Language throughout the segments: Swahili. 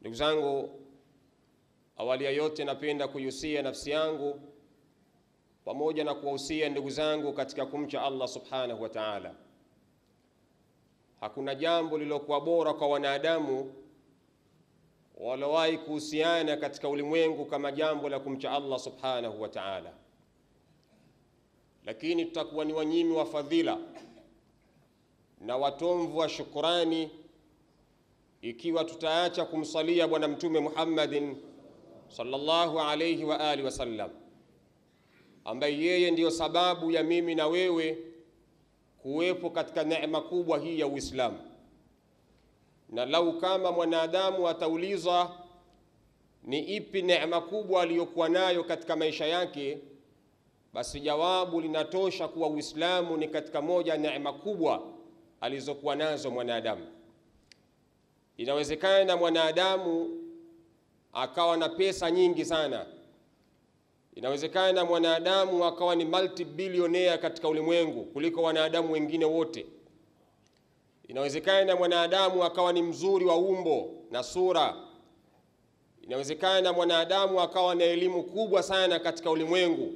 Ndugu zangu, awali ya yote napenda kuihusia nafsi yangu pamoja na kuwahusia ndugu zangu katika kumcha Allah subhanahu wa ta'ala. Hakuna jambo lilokuwa bora kwa wanadamu walawahi kuhusiana katika ulimwengu kama jambo la kumcha Allah subhanahu wa ta'ala. Lakini tutakuwa ni wanyimi wa fadhila na watomvu wa shukrani ikiwa tutaacha kumsalia bwana mtume Muhammadin sallallahu alayhi wa alihi wasallam, ambaye yeye ndiyo sababu ya mimi na wewe kuwepo katika neema kubwa hii ya Uislamu. Na lau kama mwanadamu ataulizwa ni ipi neema kubwa aliyokuwa nayo katika maisha yake, basi jawabu linatosha kuwa Uislamu ni katika moja neema kubwa alizokuwa nazo mwanadamu. Inawezekana mwanadamu akawa na pesa nyingi sana. Inawezekana mwanadamu akawa ni multi-billionaire katika ulimwengu kuliko wanadamu wengine wote. Inawezekana mwanadamu akawa ni mzuri wa umbo na sura. Inawezekana mwanadamu akawa na elimu kubwa sana katika ulimwengu.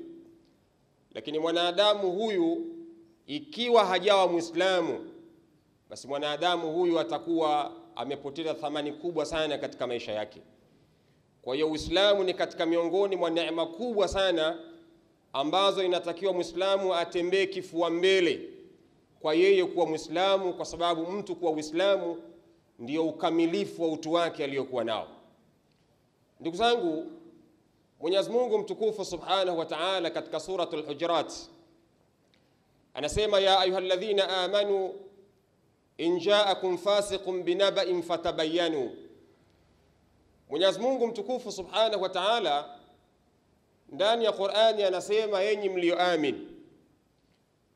Lakini mwanadamu huyu ikiwa hajawa Muislamu, basi mwanadamu huyu atakuwa amepoteza thamani kubwa sana katika maisha yake. Kwa hiyo Uislamu ni katika miongoni mwa neema kubwa sana ambazo inatakiwa Muislamu atembee kifua mbele kwa yeye kuwa Muislamu, kwa sababu mtu kuwa Uislamu ndio ukamilifu wa utu wake aliyokuwa nao. Ndugu zangu, Mwenyezi Mungu mtukufu subhanahu wa ta'ala katika suratul Hujurat anasema, ya ayyuhalladhina amanu in ja'akum fasiqun binaba'in fatabayyanu. Mwenyezi Mungu mtukufu subhanahu wa ta'ala ndani ya Qur'ani anasema, enyi mlioamini,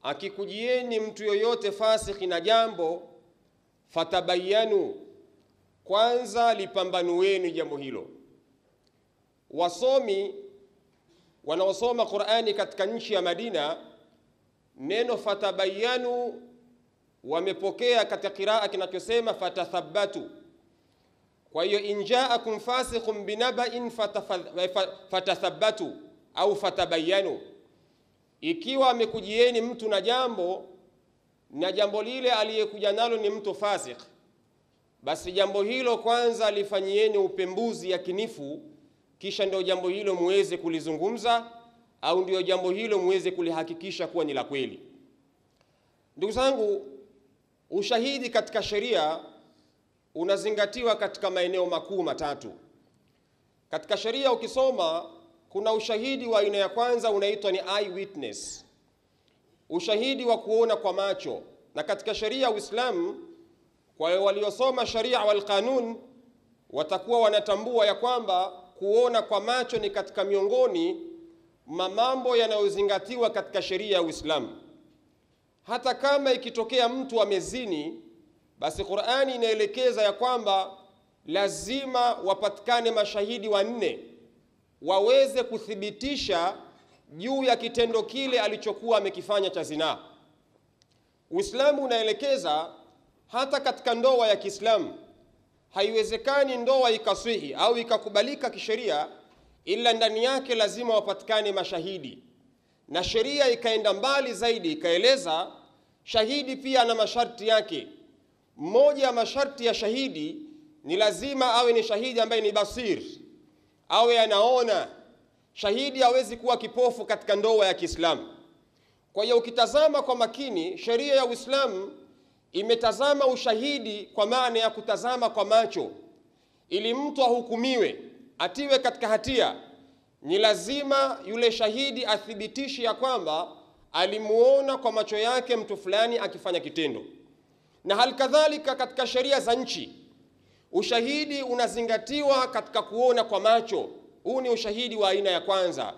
akikujieni mtu yoyote fasiki na jambo, fatabayyanu, kwanza lipambanueni jambo hilo. Wasomi wanaosoma Qur'ani katika nchi ya Madina, neno fatabayyanu wamepokea katika qiraa kinachosema fatathabbatu. Kwa hiyo injaakum fasiqun binaba'in fatathabbatu au fatabayyanu, ikiwa amekujieni mtu na jambo lile aliyekuja nalo ni mtu fasik, basi jambo hilo kwanza lifanyieni upembuzi yakinifu, kisha ndio jambo hilo muweze kulizungumza au ndio jambo hilo muweze kulihakikisha kuwa ni la kweli. Ndugu zangu, ushahidi katika sheria unazingatiwa katika maeneo makuu matatu. Katika sheria ukisoma, kuna ushahidi wa aina ya kwanza unaitwa ni eyewitness, ushahidi wa kuona kwa macho. Na katika sheria ya Uislamu, kwa waliosoma sharia wal kanun, watakuwa wanatambua ya kwamba kuona kwa macho ni katika miongoni mambo yanayozingatiwa katika sheria ya Uislamu. Hata kama ikitokea mtu amezini, basi Qur'ani inaelekeza ya kwamba lazima wapatikane mashahidi wanne waweze kuthibitisha juu ya kitendo kile alichokuwa amekifanya cha zinaa. Uislamu unaelekeza hata katika ndoa ya Kiislamu haiwezekani ndoa ikaswihi au ikakubalika kisheria ila ndani yake lazima wapatikane mashahidi. Na sheria ikaenda mbali zaidi, ikaeleza shahidi pia na masharti yake. Mmoja ya masharti ya shahidi ni lazima awe ni shahidi ambaye ni basir, awe anaona. Shahidi hawezi kuwa kipofu katika ndoa ya Kiislamu. Kwa hiyo ukitazama kwa makini, sheria ya Uislamu imetazama ushahidi kwa maana ya kutazama kwa macho. Ili mtu ahukumiwe, atiwe katika hatia, ni lazima yule shahidi athibitishe ya kwamba alimuona kwa macho yake mtu fulani akifanya kitendo. Na hali kadhalika katika sheria za nchi, ushahidi unazingatiwa katika kuona kwa macho. Huu ni ushahidi wa aina ya kwanza.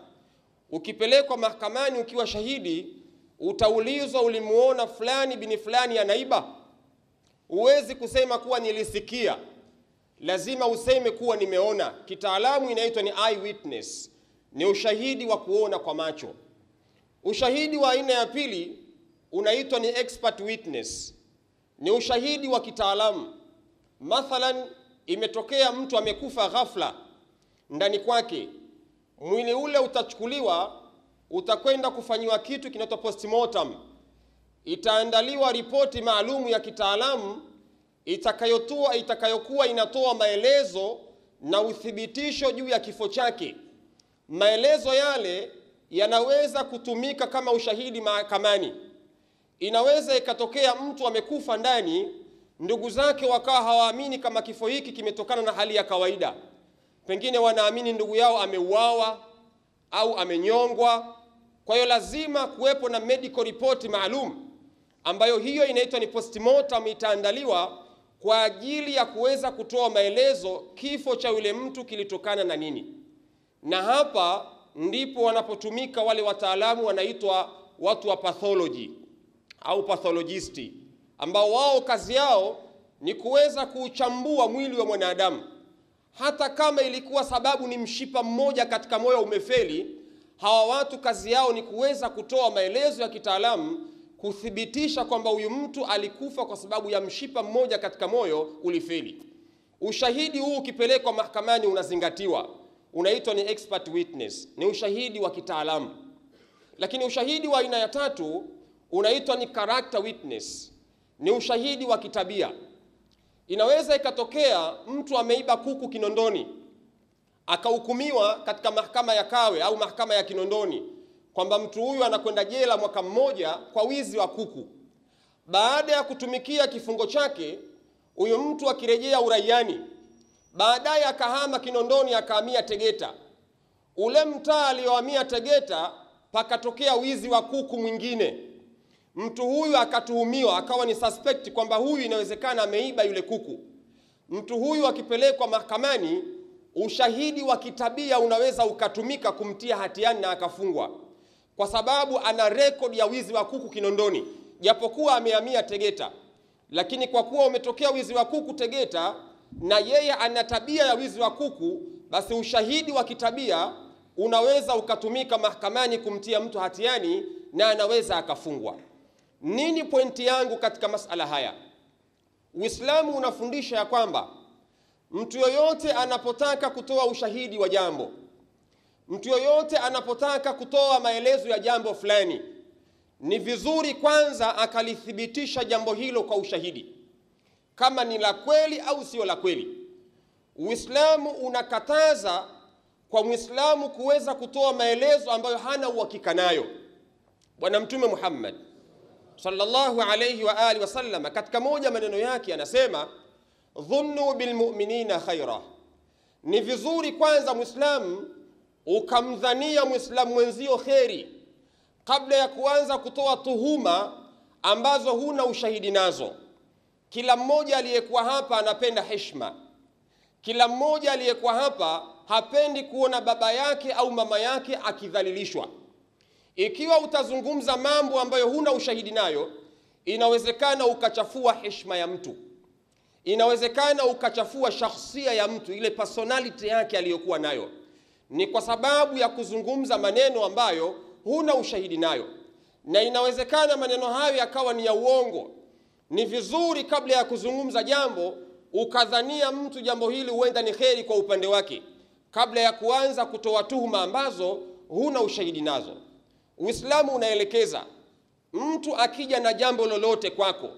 Ukipelekwa mahakamani ukiwa shahidi, utaulizwa ulimuona fulani bini fulani anaiba. Huwezi kusema kuwa nilisikia, lazima useme kuwa nimeona. Kitaalamu inaitwa ni eyewitness, ni ushahidi wa kuona kwa macho. Ushahidi wa aina ya pili unaitwa ni expert witness, ni ushahidi wa kitaalamu. Mathalan, imetokea mtu amekufa ghafla ndani kwake, mwili ule utachukuliwa, utakwenda kufanyiwa kitu kinaitwa postmortem. Itaandaliwa ripoti maalumu ya kitaalamu itakayokuwa inatoa maelezo na uthibitisho juu ya kifo chake. Maelezo yale yanaweza kutumika kama ushahidi mahakamani. Inaweza ikatokea mtu amekufa ndani, ndugu zake wakawa hawaamini kama kifo hiki kimetokana na hali ya kawaida. Pengine wanaamini ndugu yao ameuawa au amenyongwa. Kwa hiyo lazima kuwepo na medical report maalum, ambayo hiyo inaitwa ni postmortem. Itaandaliwa kwa ajili ya kuweza kutoa maelezo kifo cha yule mtu kilitokana na nini. Na hapa ndipo wanapotumika wale wataalamu wanaitwa watu wa pathology au pathologisti, ambao wao kazi yao ni kuweza kuchambua mwili wa mwanadamu. Hata kama ilikuwa sababu ni mshipa mmoja katika moyo umefeli, hawa watu kazi yao ni kuweza kutoa maelezo ya kitaalamu kuthibitisha kwamba huyu mtu alikufa kwa sababu ya mshipa mmoja katika moyo ulifeli. Ushahidi huu ukipelekwa mahakamani unazingatiwa, unaitwa ni expert witness, ni ushahidi wa kitaalamu. Lakini ushahidi wa aina ya tatu unaitwa ni character witness, ni ushahidi wa kitabia. Inaweza ikatokea mtu ameiba kuku Kinondoni, akahukumiwa katika mahakama ya Kawe au mahakama ya Kinondoni kwamba mtu huyu anakwenda jela mwaka mmoja kwa wizi wa kuku. Baada ya kutumikia kifungo chake, huyu mtu akirejea uraiani, baadaye akahama Kinondoni akahamia Tegeta. Ule mtaa aliohamia Tegeta pakatokea wizi wa kuku mwingine. Mtu huyu akatuhumiwa, akawa ni suspect kwamba huyu inawezekana ameiba yule kuku. Mtu huyu akipelekwa mahakamani, ushahidi wa kitabia unaweza ukatumika kumtia hatiani na akafungwa, kwa sababu ana rekodi ya wizi wa kuku Kinondoni, japokuwa amehamia Tegeta. Lakini kwa kuwa umetokea wizi wa kuku Tegeta na yeye ana tabia ya wizi wa kuku, basi ushahidi wa kitabia unaweza ukatumika mahakamani kumtia mtu hatiani na anaweza akafungwa. Nini pointi yangu katika masala haya? Uislamu unafundisha ya kwamba mtu yoyote anapotaka kutoa ushahidi wa jambo, mtu yoyote anapotaka kutoa maelezo ya jambo fulani, ni vizuri kwanza akalithibitisha jambo hilo kwa ushahidi, kama ni la kweli au sio la kweli. Uislamu unakataza kwa Muislamu kuweza kutoa maelezo ambayo hana uhakika nayo. Bwana Mtume Muhammad sallallahu alayhi wa alihi wasallam katika moja maneno yake anasema, dhunnu bilmu'minina khaira. Ni vizuri kwanza Muislamu ukamdhania Muislamu mwenzio kheri kabla ya kuanza kutoa tuhuma ambazo huna ushahidi nazo. Kila mmoja aliyekuwa hapa anapenda heshima. Kila mmoja aliyekuwa hapa hapendi kuona baba yake au mama yake akidhalilishwa. Ikiwa utazungumza mambo ambayo huna ushahidi nayo, inawezekana ukachafua heshima ya mtu, inawezekana ukachafua shakhsia ya mtu, ile personality yake aliyokuwa nayo. Ni kwa sababu ya kuzungumza maneno ambayo huna ushahidi nayo, na inawezekana maneno hayo yakawa ni ya uongo. Ni vizuri kabla ya kuzungumza jambo ukadhania mtu jambo hili huenda ni kheri kwa upande wake, kabla ya kuanza kutoa tuhuma ambazo huna ushahidi nazo. Uislamu unaelekeza mtu akija na jambo lolote kwako,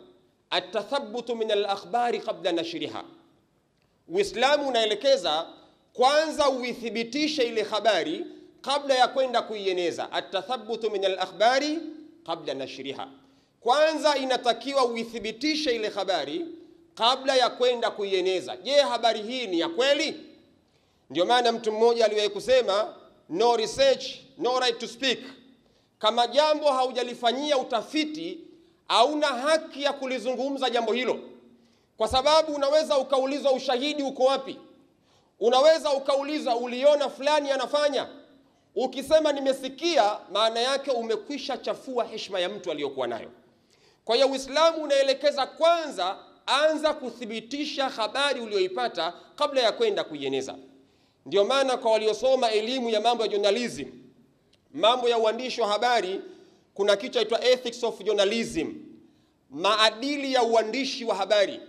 atathabutu min al-akhbari qabla nashriha. Uislamu unaelekeza kwanza uithibitishe ile habari kabla ya kwenda kuieneza. Atathabutu min al-akhbari qabla nashriha. Kwanza inatakiwa uithibitishe ile habari kabla ya kwenda kuieneza. Je, habari hii ni ya kweli? Ndio maana mtu mmoja aliwahi kusema, no research, no right to speak. Kama jambo haujalifanyia utafiti, hauna haki ya kulizungumza jambo hilo, kwa sababu unaweza ukaulizwa ushahidi uko wapi. Unaweza ukaulizwa uliona fulani anafanya. Ukisema nimesikia, maana yake umekwisha chafua heshima ya mtu aliyokuwa nayo. Kwa hiyo Uislamu unaelekeza kwanza anza kuthibitisha habari uliyoipata kabla ya kwenda kuieneza. Ndio maana kwa waliosoma elimu ya mambo ya journalism, mambo ya uandishi wa habari, kuna kitu chaitwa ethics of journalism, maadili ya uandishi wa habari.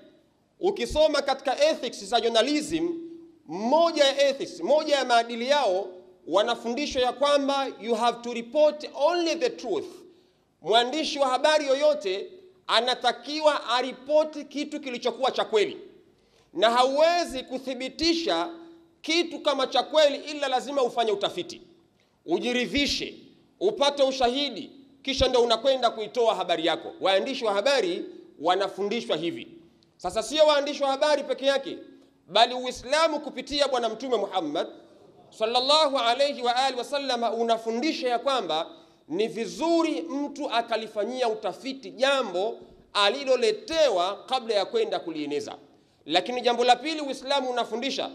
Ukisoma katika ethics za journalism, moja ya ethics, moja ya maadili yao, wanafundishwa ya kwamba you have to report only the truth. Mwandishi wa habari yoyote anatakiwa aripoti kitu kilichokuwa cha kweli, na hauwezi kuthibitisha kitu kama cha kweli ila lazima ufanye utafiti, ujiridhishe, upate ushahidi, kisha ndio unakwenda kuitoa habari yako. Waandishi wa habari wanafundishwa hivi. Sasa sio waandishi wa habari peke yake, bali Uislamu kupitia Bwana Mtume Muhammad sallallahu alayhi wa alihi wasallam unafundisha ya kwamba ni vizuri mtu akalifanyia utafiti jambo aliloletewa kabla ya kwenda kulieneza. Lakini jambo la pili Uislamu unafundisha,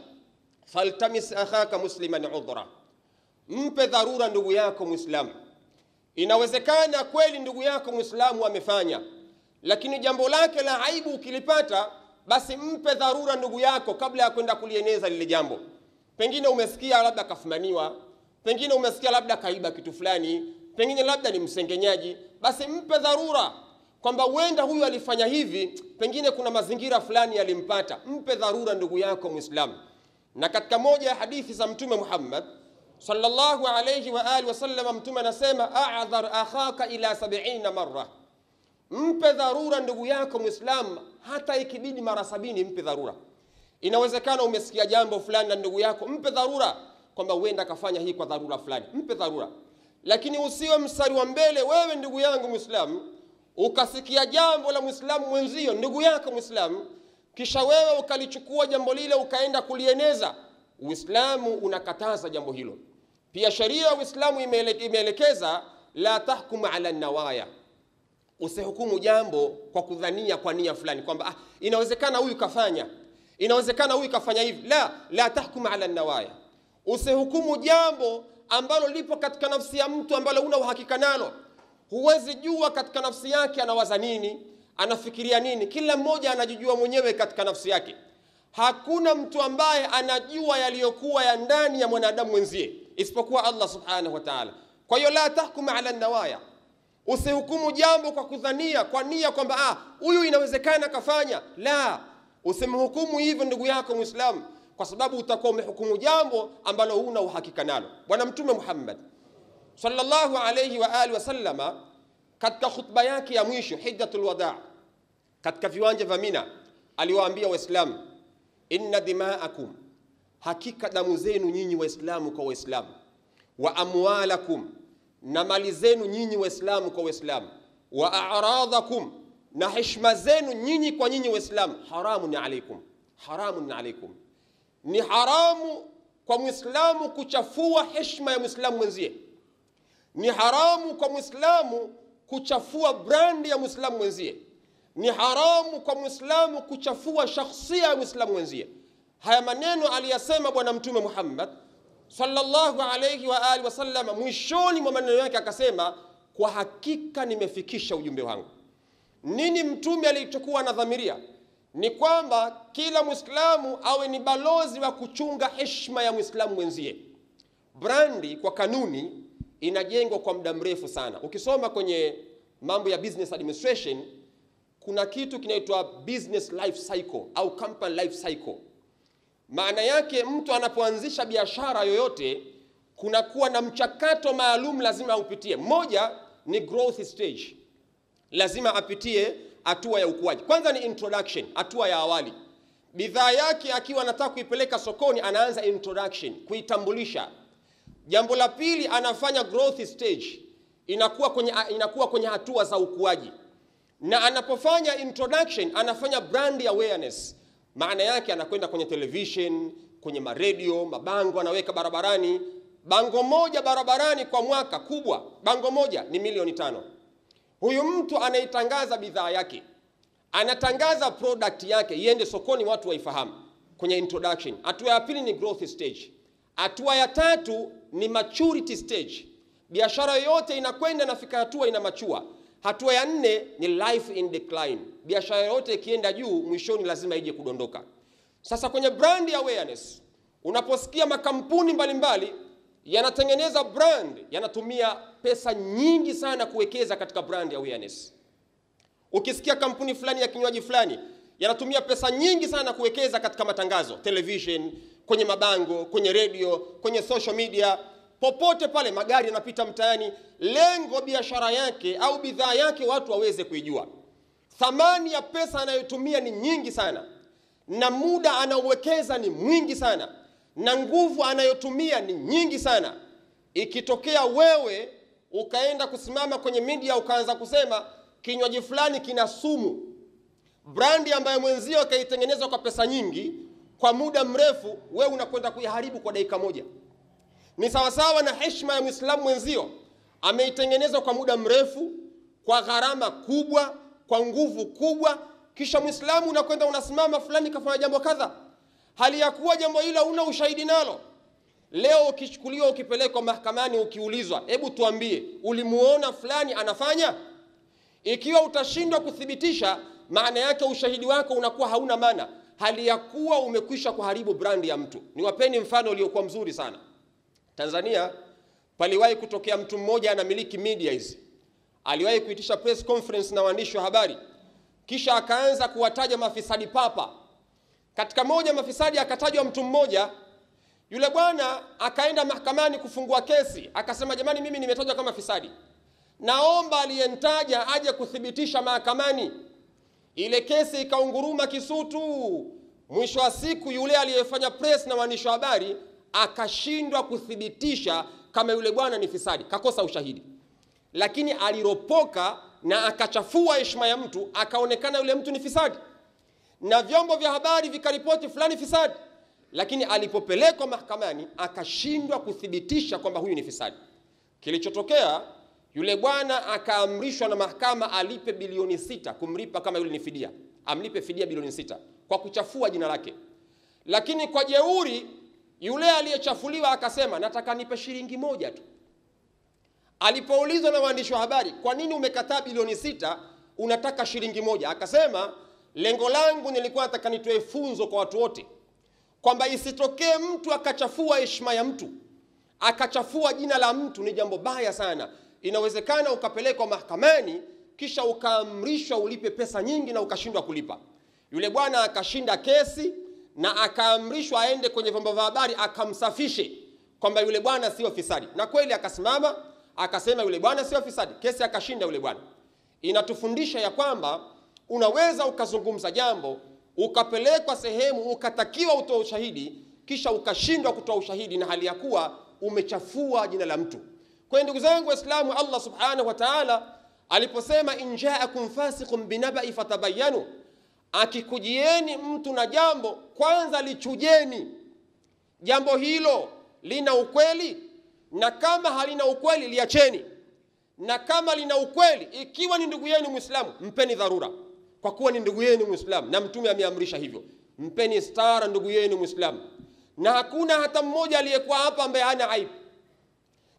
faltamis akhaka musliman udhra, mpe dharura ndugu yako Muislamu. Inawezekana kweli ndugu yako Muislamu amefanya, lakini jambo lake la aibu ukilipata, basi mpe dharura ndugu yako kabla ya kwenda kulieneza lile jambo. Pengine umesikia labda kafumaniwa, pengine umesikia labda kaiba kitu fulani, pengine labda ni msengenyaji, basi mpe dharura kwamba huenda huyu alifanya hivi, pengine kuna mazingira fulani yalimpata. Mpe dharura ndugu yako Muislamu. Na katika moja ya hadithi za Mtume Muhammad sallallahu alayhi wa alihi wasallam, Mtume anasema a'dhar akhaka ila 70 marra, mpe dharura ndugu yako Muislamu hata ikibidi mara 70, mpe dharura. Inawezekana umesikia jambo fulani na ndugu yako, mpe dharura kwamba huenda kafanya hii kwa dharura fulani, mpe dharura. Lakini usiwe mstari wa mbele wewe ndugu yangu Muislamu, ukasikia jambo la Muislamu mwenzio, ndugu yako Muislamu, kisha wewe ukalichukua jambo lile ukaenda kulieneza. Uislamu unakataza jambo hilo. Pia sharia ya Uislamu imeelekeza la tahkum ala nawaya, usihukumu jambo kwa kudhania kwa nia fulani kwamba inawezekana huyu kafanya, inawezekana huyu kafanya hivi. La tahkum ala nawaya, usihukumu jambo ambalo lipo katika nafsi ya mtu ambalo una uhakika nalo. Huwezi jua katika nafsi yake anawaza nini, anafikiria nini. Kila mmoja anajijua mwenyewe katika nafsi yake. Hakuna mtu ambaye anajua yaliyokuwa ya ndani ya mwanadamu mwenzie isipokuwa Allah subhanahu wa ta'ala. Kwa hiyo la tahkum ala nawaya, usihukumu jambo kwa kudhania kwa nia kwamba huyu inawezekana kafanya. La, usimhukumu hivyo ndugu yako Muislamu, kwa sababu utakuwa umehukumu jambo ambalo huna uhakika nalo. Bwana Mtume Muhammad sallallahu alayhi wa alihi wasallama katika khutba yake ya mwisho hijjatul wadaa katika viwanja vya Mina aliwaambia Waislamu, inna dima'akum, hakika damu zenu nyinyi Waislamu kwa Waislamu, wa amwalakum, na mali zenu nyinyi Waislamu kwa Waislamu, wa a'radakum, na heshima zenu nyinyi kwa nyinyi Waislamu, haramun alaykum, haramun alaykum. Ni haramu kwa Muislamu kuchafua heshima ya Muislamu mwenzie. Ni haramu kwa Muislamu kuchafua brandi ya Muislamu mwenzie. Ni haramu kwa Muislamu kuchafua shakhsia ya Muislamu mwenzie. Haya maneno aliyasema Bwana Mtume Muhammad sallallahu alayhi wa alihi wasallam. Mwishoni mwa maneno yake akasema, kwa hakika nimefikisha ujumbe wangu. Nini Mtume alichokuwa anadhamiria? Ni kwamba kila Muislamu awe ni balozi wa kuchunga heshima ya Muislamu mwenzie. Brandi kwa kanuni inajengwa kwa muda mrefu sana. Ukisoma kwenye mambo ya business administration, kuna kitu kinaitwa business life cycle au company life cycle. Maana yake mtu anapoanzisha biashara yoyote, kuna kuwa na mchakato maalum lazima upitie. Moja ni growth stage, lazima apitie hatua ya ukuaji. Kwanza ni introduction, hatua ya awali. Bidhaa yake akiwa anataka kuipeleka sokoni, anaanza introduction, kuitambulisha. Jambo la pili, anafanya growth stage, inakuwa kwenye hatua za ukuaji. Na anapofanya introduction, anafanya brand awareness. Maana yake anakwenda kwenye television, kwenye maradio, mabango anaweka barabarani. Bango moja barabarani kwa mwaka kubwa, bango moja ni milioni 5. Huyu mtu anaitangaza bidhaa yake, anatangaza product yake iende sokoni, watu waifahamu kwenye introduction. Hatua ya pili ni growth stage. Hatua ya tatu ni maturity stage. Biashara yoyote inakwenda nafika hatua ina machua. Hatua ya 4 ni life in decline. Biashara yoyote ikienda juu, mwishoni lazima ije kudondoka. Sasa kwenye brand awareness, unaposikia makampuni mbalimbali yanatengeneza brand, yanatumia pesa nyingi sana kuwekeza katika brand awareness. Ukisikia kampuni fulani ya kinywaji fulani yanatumia pesa nyingi sana kuwekeza katika matangazo, television, kwenye mabango, kwenye radio, kwenye social media, popote pale magari yanapita mtaani. Lengo biashara yake au bidhaa yake watu waweze kuijua. Thamani ya pesa anayotumia ni nyingi sana, na muda anaowekeza ni mwingi sana, na nguvu anayotumia ni nyingi sana. Ikitokea wewe ukaenda kusimama kwenye media ukaanza kusema kinywaji fulani kina sumu, brandi ambayo mwenzio kaitengenezwa kwa pesa nyingi kwa muda mrefu, wewe unakwenda kuiharibu kwa dakika moja. Ni sawasawa na heshima ya Muislamu mwenzio, ameitengenezwa kwa muda mrefu, kwa gharama kubwa, kwa nguvu kubwa, kisha Muislamu unakwenda unasimama fulani kafanya jambo kadha, hali ya kuwa jambo hilo una ushahidi nalo. Leo ukichukuliwa ukipelekwa mahakamani ukiulizwa, hebu tuambie ulimuona fulani anafanya? Ikiwa utashindwa kuthibitisha, maana yake ushahidi wako unakuwa hauna maana, hali ya kuwa umekwisha kuharibu brandi ya mtu. Niwapeni mfano uliokuwa mzuri sana. Tanzania paliwahi kutokea mtu mmoja anamiliki media hizi. Aliwahi kuitisha press conference na waandishi wa habari, kisha akaanza kuwataja mafisadi papa. Katika moja mafisadi akatajwa mtu mmoja. Yule bwana akaenda mahakamani kufungua kesi, akasema jamani, mimi nimetajwa kama fisadi, naomba aliyenitaja aje kuthibitisha mahakamani. Ile kesi ikaunguruma Kisutu. Mwisho wa siku yule aliyefanya press na waandishi wa habari akashindwa kuthibitisha kama yule bwana ni fisadi, kakosa ushahidi. Lakini aliropoka na akachafua heshima ya mtu, akaonekana yule mtu ni fisadi, na vyombo vya habari vikaripoti fulani fisadi. Lakini alipopelekwa mahakamani akashindwa kuthibitisha kwamba huyu ni fisadi. Kilichotokea, yule bwana akaamrishwa na mahakama alipe bilioni 6 kumlipa kama yule ni fidia. Amlipe fidia bilioni 6 kwa kuchafua jina lake. Lakini kwa jeuri yule aliyechafuliwa akasema nataka nipe shilingi 1 tu. Alipoulizwa na waandishi wa habari, kwa nini umekataa bilioni 6 unataka shilingi 1? Akasema lengo langu nilikuwa nataka nitoe funzo kwa watu wote, kwamba isitokee mtu akachafua heshima ya mtu, akachafua jina la mtu. Ni jambo baya sana. Inawezekana ukapelekwa mahakamani kisha ukaamrishwa ulipe pesa nyingi na ukashindwa kulipa. Yule bwana akashinda kesi na akaamrishwa aende kwenye vyombo vya habari akamsafishe kwamba yule bwana sio fisadi, na kweli akasimama akasema yule bwana sio fisadi, kesi akashinda yule bwana. Inatufundisha ya kwamba unaweza ukazungumza jambo ukapelekwa sehemu ukatakiwa utoe ushahidi kisha ukashindwa kutoa ushahidi na hali ya kuwa umechafua jina la mtu. Kwa ndugu zangu Waislamu, Allah subhanahu wa ta'ala aliposema in ja'akum fasiqun binaba'i fatabayanu, akikujieni mtu na jambo kwanza lichujeni jambo hilo lina ukweli, na kama halina ukweli liacheni, na kama lina ukweli, ikiwa ni ndugu yenu Muislamu mpeni dharura, kwa kuwa ni ndugu yenu Muislamu na Mtume ameamrisha hivyo. Mpeni stara ndugu yenu Muislamu, na hakuna hata mmoja aliyekuwa hapa ambaye hana aibu.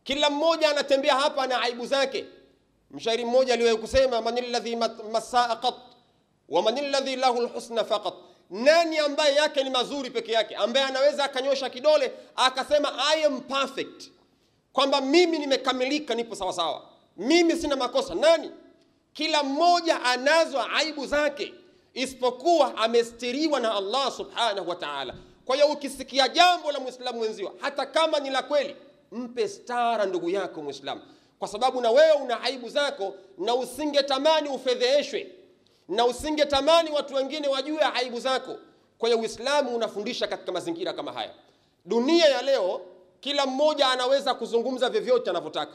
Kila mmoja anatembea hapa na aibu zake. Mshairi mmoja aliwahi kusema manil ladhi masaa qat wa manil ladhi lahu alhusna faqat, nani ambaye yake ni mazuri peke yake, ambaye anaweza akanyosha kidole akasema I am perfect, kwamba mimi nimekamilika, nipo sawa sawa, mimi sina makosa? Nani? Kila mmoja anazo aibu zake, isipokuwa amestiriwa na Allah subhanahu wa ta'ala. Kwa hiyo ukisikia jambo la Muislamu wenzio, hata kama ni la kweli, mpe stara ndugu yako Muislamu, kwa sababu na wewe una aibu zako, na usingetamani ufedheheshwe, na usingetamani watu wengine wajue aibu zako. Kwa hiyo Uislamu unafundisha katika mazingira kama haya. Dunia ya leo kila mmoja anaweza kuzungumza vyovyote anavyotaka.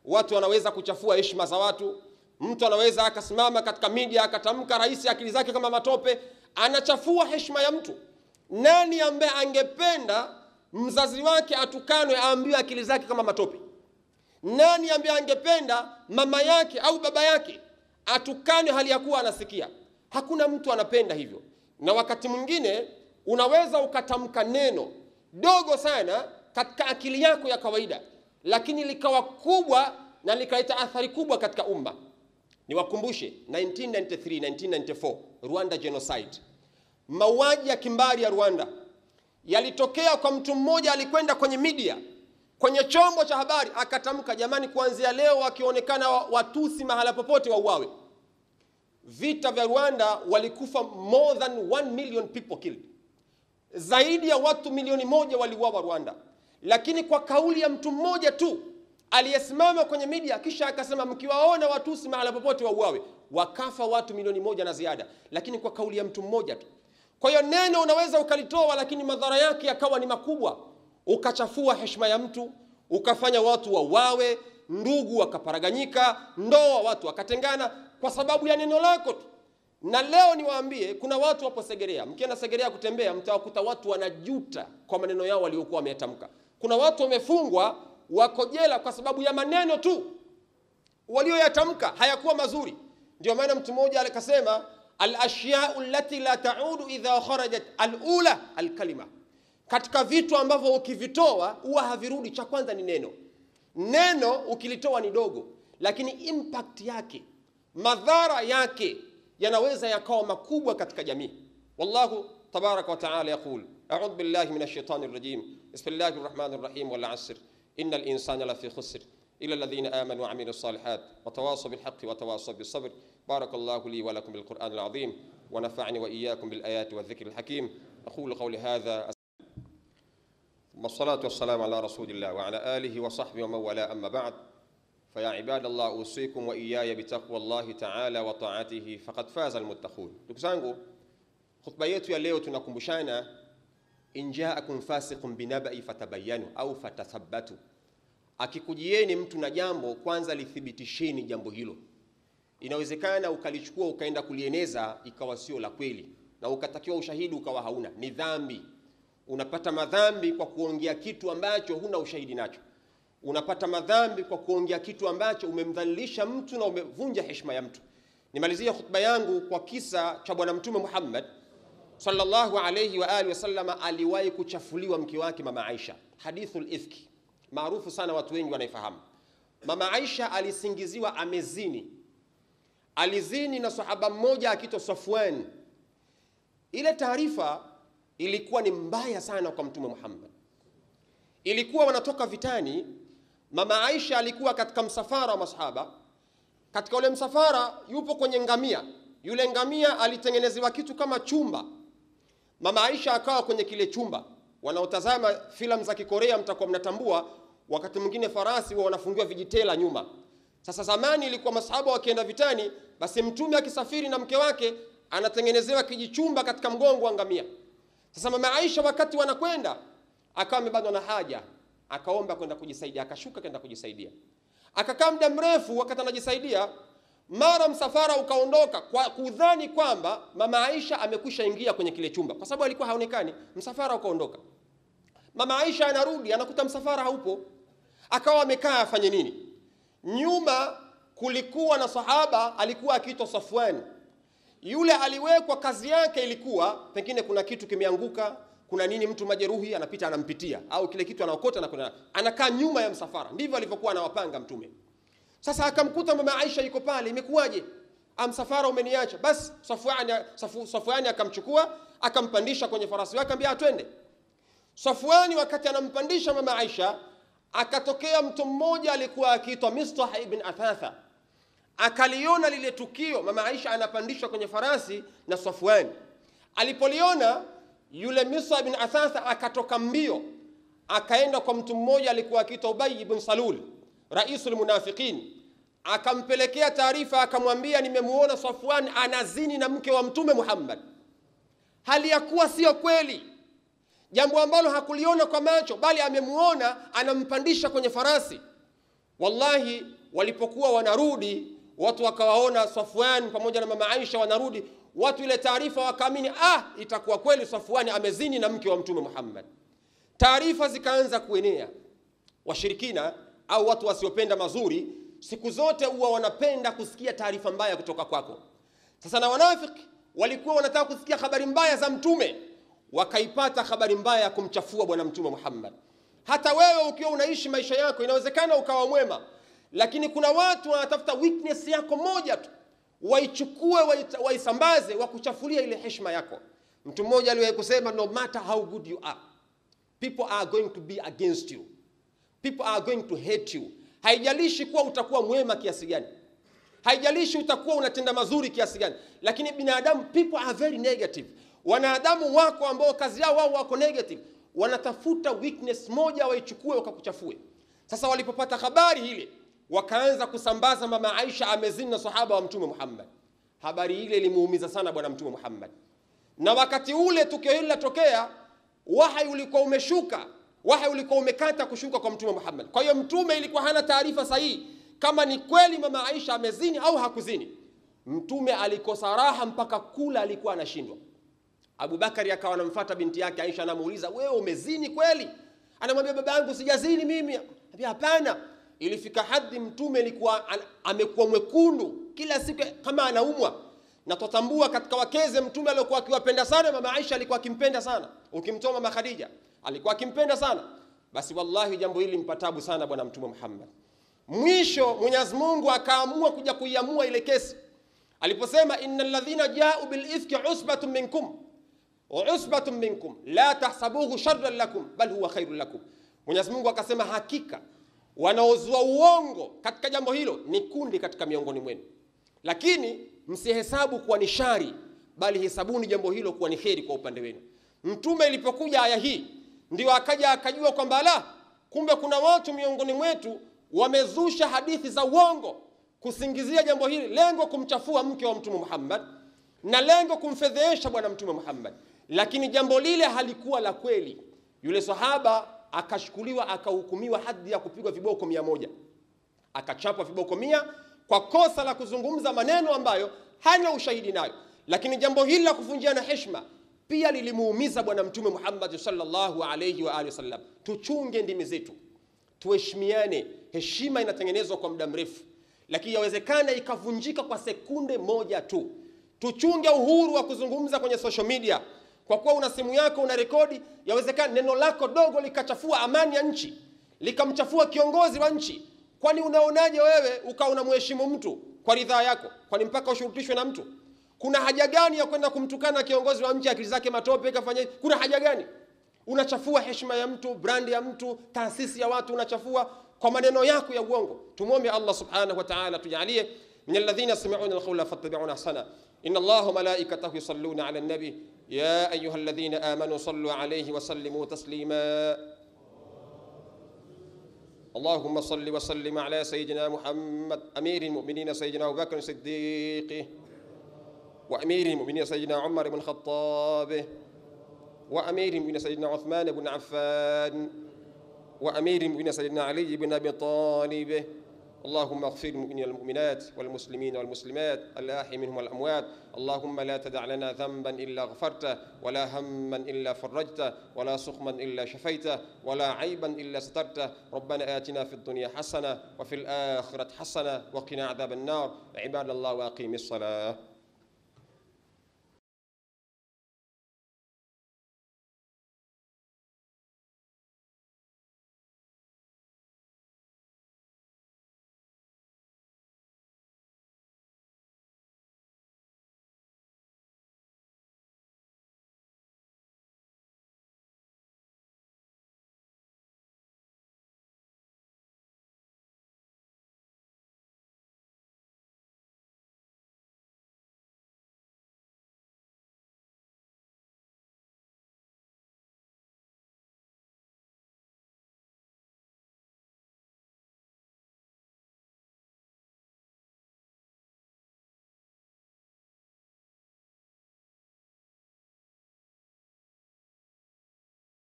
Watu wanaweza kuchafua heshima za watu. Mtu anaweza akasimama katika media akatamka rais akili zake kama matope, anachafua heshima ya mtu. Nani ambaye angependa mzazi wake atukanwe aambiwe akili zake kama matope? Nani ambaye angependa mama yake au baba yake atukanwe hali ya kuwa anasikia? Hakuna mtu anapenda hivyo. Na wakati mwingine unaweza ukatamka neno dogo sana katika akili yako ya kawaida, lakini likawa kubwa na likaleta athari kubwa katika umma. Niwakumbushe 1994 Rwanda genocide, mauaji ya kimbari ya Rwanda yalitokea kwa mtu mmoja. Alikwenda kwenye media, kwenye chombo cha habari, akatamka jamani, kuanzia leo wakionekana Watusi mahala popote wauawe. vita vya Rwanda walikufa more than 1 million people killed. Zaidi ya watu milioni 1 waliuawa Rwanda. Lakini kwa kauli ya mtu mmoja tu aliyesimama kwenye media kisha akasema mkiwaona Watusi mahala popote wauawe, wakafa watu milioni 1 na ziada, lakini kwa kauli ya mtu mmoja tu. Kwa hiyo neno unaweza ukalitoa, lakini madhara yake yakawa ni makubwa. Ukachafua heshima ya mtu, ukafanya watu wauawe, ndugu wakaparaganyika, ndoa watu wakatengana kwa sababu ya neno lako tu. Na leo niwaambie, kuna watu wapo Segerea, mkienda Segerea kutembea mtawakuta watu wanajuta kwa maneno yao waliokuwa wametamka. Kuna watu wamefungwa wako jela kwa sababu ya maneno tu walioyatamka hayakuwa mazuri. Ndio maana mtu mmoja alikasema al-ashya'u allati la ta'udu idha kharajat al-ula al-kalima. Katika vitu ambavyo ukivitoa huwa havirudi, cha kwanza ni neno. Neno ukilitoa ni dogo, lakini impact yake, madhara yake yanaweza yakawa makubwa katika jamii. Wallahu tabaraka wa ta'ala yaqul a'udhu billahi minash shaitani rrajim bismillahir rahmanir rahim wal 'asr innal insana lafi khusr illa alladhina amanu wa 'amilus salihat wa tawasaw bil haqqi wa tawasaw bis sabr. barakallahu li wa lakum bil qur'anil 'azim wa nafa'ani wa iyyakum bil ayati wadh dhikril hakim. aqulu qawli hadha والصلاة والسلام على رسول الله وعلى آله وصحبه ومن والاه أما بعد. فيا عباد الله أوصيكم وإياي بتقوى الله تعالى وطاعته فقد فاز المتقون. Ndugu zangu, khutba yetu ya leo tunakumbushana in ja'akum fasiqun binaba'i fatabayyanu au fatathabbatu. Akikujieni mtu na jambo, kwanza lithibitisheni jambo hilo. Inawezekana ukalichukua ukaenda kulieneza ikawa sio la kweli na ukatakiwa ushahidi ukawa hauna, ni dhambi. Unapata madhambi kwa kuongea kitu ambacho huna ushahidi nacho. Unapata madhambi kwa kuongea kitu ambacho umemdhalilisha mtu na umevunja heshima ya mtu. Nimalizia khutba yangu kwa kisa cha bwana Mtume Muhammad sallallahu alayhi wa alihi wasallam. Aliwahi kuchafuliwa mke wake mama Aisha, hadithul ifki maarufu sana, watu wengi wanaifahamu. Mama Aisha alisingiziwa amezini, alizini na sahaba mmoja akiitwa Safwan. Ile taarifa ilikuwa ni mbaya sana kwa Mtume Muhammad. Ilikuwa wanatoka vitani, mama Aisha alikuwa katika msafara wa masahaba. Katika ule msafara yupo kwenye ngamia. Yule ngamia alitengenezewa kitu kama chumba. Mama Aisha akawa kwenye kile chumba. Wanaotazama filamu za Kikorea mtakuwa mnatambua, wakati mwingine farasi wanafungiwa vijitela nyuma. Sasa zamani ilikuwa masahaba wakienda vitani, basi mtume akisafiri na mke wake anatengenezewa kijichumba katika mgongo wa ngamia. Sasa mama Aisha wakati wanakwenda akawa amebanwa na haja, akaomba kwenda kujisaidia, akashuka kwenda kujisaidia. Akakaa muda mrefu wakati anajisaidia, mara msafara ukaondoka kwa kudhani kwamba mama Aisha amekwisha ingia kwenye kile chumba, kwa sababu alikuwa haonekani. Msafara ukaondoka. Mama Aisha anarudi, anakuta msafara haupo. Akawa amekaa afanye nini? Nyuma kulikuwa na sahaba alikuwa akiitwa Safwan. Yule aliwekwa, kazi yake ilikuwa pengine kuna kitu kimeanguka, kuna nini, mtu majeruhi anapita anampitia, au kile kitu anaokota na kuna anakaa nyuma ya msafara. Ndivyo alivyokuwa anawapanga mtume. Sasa akamkuta mama Aisha yuko pale, imekuwaje? Msafara umeniacha. Basi Safwani akamchukua, akampandisha kwenye farasi wake, akamwambia twende. Safwani wakati anampandisha mama Aisha, akatokea mtu mmoja alikuwa akiitwa Mistah ibn Athatha. Akaliona lile tukio, mama Aisha anapandishwa kwenye farasi na Safwani. Alipoliona yule Mistah ibn Athatha akatoka mbio, akaenda kwa mtu mmoja alikuwa akiitwa Ubay ibn Salul, raisul munafiqin. Akampelekea taarifa, akamwambia nimemuona Safwan anazini na mke wa Mtume Muhammad. Hali ya kuwa sio kweli, jambo ambalo hakuliona kwa macho, bali amemuona anampandisha kwenye farasi. Wallahi, walipokuwa wanarudi, watu wakawaona Safwan pamoja na mama Aisha wanarudi, watu ile taarifa wakaamini, itakuwa kweli Safwan amezini na mke wa Mtume Muhammad. Taarifa zikaanza kuenea. Washirikina au watu wasiopenda mazuri siku zote huwa wanapenda kusikia taarifa mbaya kutoka kwako. Sasa na wanafiki walikuwa wanataka kusikia habari mbaya za mtume, wakaipata habari mbaya ya kumchafua bwana Mtume Muhammad. Hata wewe ukiwa unaishi maisha yako inawezekana ukawa mwema, lakini kuna watu wanatafuta weakness yako moja tu, waichukue waisambaze, wakuchafulia ile heshima yako. Mtu mmoja aliwahi kusema, no matter how good you are, people are going to be against you. People are going to hate you. Haijalishi kuwa utakuwa mwema kiasi gani. haijalishi utakuwa unatenda mazuri kiasi gani. Lakini binadamu, people are very negative. Wanadamu wako ambao kazi yao wao wako negative, wanatafuta weakness moja waichukue wakakuchafue. Sasa walipopata habari ile, wakaanza kusambaza mama Aisha amezini na sahaba wa Mtume Muhammad. Habari ile ilimuumiza sana bwana Mtume Muhammad. Na wakati ule tukio hili latokea, wahi ulikuwa umeshuka, wahi ulikuwa umekata kushuka kwa Mtume Muhammad. Kwa hiyo Mtume ilikuwa hana taarifa sahihi kama ni kweli mama Aisha amezini au hakuzini. Mtume alikosa raha mpaka kula alikuwa anashindwa. Abu Bakari akawa anamfuata binti yake Aisha, anamuuliza, wewe umezini kweli? Anamwambia, baba yangu sijazini mimi. Anambia, hapana. Ilifika hadi Mtume alikuwa amekuwa mwekundu kila siku kama anaumwa. Na tutambua katika wakeze Mtume alikuwa akiwapenda sana, mama Aisha alikuwa akimpenda sana. Ukimtoa mama Khadija alikuwa akimpenda sana. Basi wallahi jambo hili mpatabu sana bwana Mtume Muhammad. Mwisho Mwenyezi Mungu akaamua kuja kuiamua ile kesi aliposema, innal ladhina ja'u bil ifki usbatun minkum wa usbatun minkum la tahsabuhu sharran lakum bal huwa khairul lakum. Mwenyezi Mungu akasema, hakika wanaozua uongo katika jambo hilo ni kundi katika miongoni mwenu, lakini msihesabu kuwa ni shari, bali hesabuni jambo hilo kuwa ni kheri kwa upande wenu. Mtume ilipokuja aya hii, ndio akaja akajua kwamba la, kumbe kuna watu miongoni mwetu wamezusha hadithi za uongo kusingizia jambo hili, lengo kumchafua mke wa Mtume Muhammad na lengo kumfedhesha bwana Mtume Muhammad. Lakini jambo lile halikuwa la kweli. Yule sahaba akashukuliwa, akahukumiwa hadi ya kupigwa viboko 100. Akachapwa viboko 100 kwa kosa la kuzungumza maneno ambayo hana ushahidi nayo. Lakini jambo hili la kuvunjiana heshima pia lilimuumiza bwana Mtume Muhammad sallallahu alayhi wa alihi wasallam. Tuchunge ndimi zetu, tuheshimiane. Heshima inatengenezwa kwa muda mrefu, lakini yawezekana ikavunjika kwa sekunde moja tu. Tuchunge uhuru wa kuzungumza kwenye social media. Kwa kuwa una simu yako una rekodi, yawezekana neno lako dogo likachafua amani ya nchi, likamchafua kiongozi wa nchi. Kwani unaonaje wewe ukawa unamheshimu mtu kwa ridhaa yako? Kwani mpaka ushurutishwe na mtu? Kuna haja gani ya kwenda kumtukana kiongozi wa nchi, akili zake matope kafanya? Kuna haja gani? Unachafua heshima ya mtu, brand ya mtu, taasisi ya watu unachafua kwa maneno yako ya uongo. Tumuombe Allah subhanahu wa ta'ala tujalie min alladhina yastami'una alqawla fattabi'una ahsana. Inna Allaha wa malaikatahu yusalluna 'ala an-nabi ya ayyuhalladhina amanu sallu 'alayhi wa sallimu taslima. اللهم صل وسلم على سيدنا محمد أمير المؤمنين سيدنا أبو بكر الصديق وأمير المؤمنين سيدنا عمر بن الخطاب وأمير المؤمنين سيدنا عثمان بن عفان وأمير المؤمنين سيدنا علي بن أبي طالب. اللهم اغفر للمؤمنين والمؤمنات والمسلمين والمسلمات الأحياء منهم والأموات. اللهم لا تدع لنا ذنبا إلا غفرته ولا هما إلا فرجته ولا سقما إلا شفيته ولا عيبا إلا سترته. ربنا آتنا في الدنيا حسنة وفي الآخرة حسنة وقنا عذاب النار. عباد الله وأقيموا الصلاة.